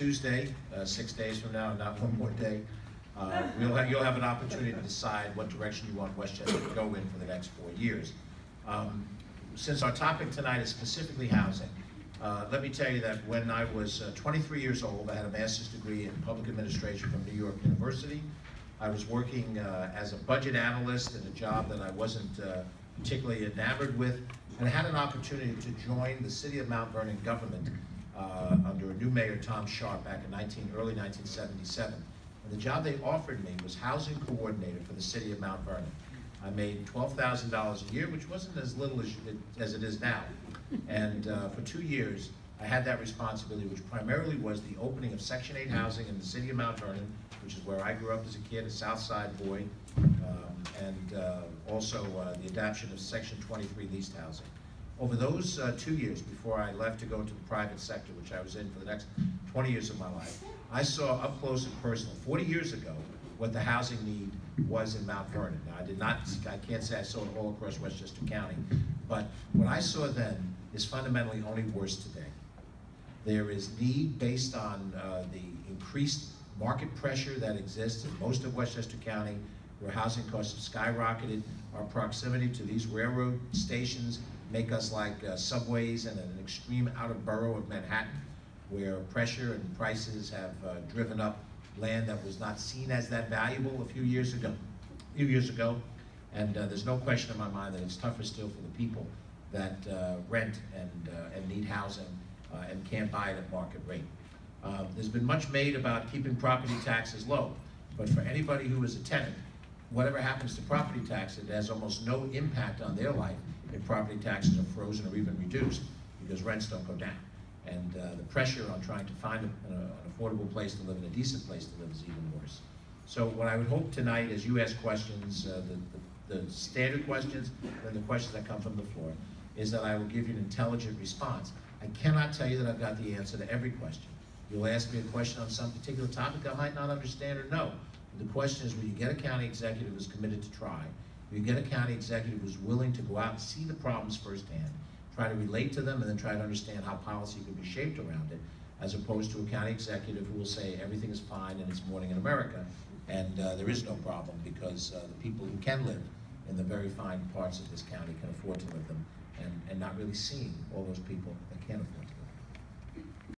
Tuesday, 6 days from now, not one more day, you'll have an opportunity to decide what direction you want Westchester to go in for the next 4 years. Since our topic tonight is specifically housing, let me tell you that when I was 23 years old, I had a master's degree in public administration from New York University. I was working as a budget analyst in a job that I wasn't particularly enamored with, and I had an opportunity to join the City of Mount Vernon government under a new mayor, Tom Sharp, back in early 1977. And the job they offered me was housing coordinator for the City of Mount Vernon. I made $12,000 a year, which wasn't as little as it is now. And for 2 years, I had that responsibility, which primarily was the opening of Section 8 housing in the City of Mount Vernon, which is where I grew up as a kid, a South Side boy, and also the adoption of Section 23 leased housing. Over those 2 years before I left to go into the private sector, which I was in for the next 20 years of my life, I saw up close and personal, 40 years ago, what the housing need was in Mount Vernon. Now, I can't say I saw it all across Westchester County, but what I saw then is fundamentally only worse today. There is need based on the increased market pressure that exists in most of Westchester County, where housing costs have skyrocketed. Our proximity to these railroad stations make us like subways in an extreme outer borough of Manhattan, where pressure and prices have driven up land that was not seen as that valuable a few years ago. And there's no question in my mind that it's tougher still for the people that rent and need housing and can't buy it at market rate. There's been much made about keeping property taxes low, but for anybody who is a tenant, whatever happens to property tax, it has almost no impact on their life if property taxes are frozen or even reduced, because rents don't go down. And the pressure on trying to find an affordable place to live and a decent place to live is even worse. So what I would hope tonight, as you ask questions, the standard questions and the questions that come from the floor, is that I will give you an intelligent response. I cannot tell you that I've got the answer to every question. You'll ask me a question on some particular topic I might not understand or know. The question is, will you get a county executive who's committed to try? Will you get a county executive who's willing to go out and see the problems firsthand, try to relate to them, and then try to understand how policy can be shaped around it, as opposed to a county executive who will say everything is fine and it's morning in America, and there is no problem because the people who can live in the very fine parts of this county can afford to live them, and not really seeing all those people that can't afford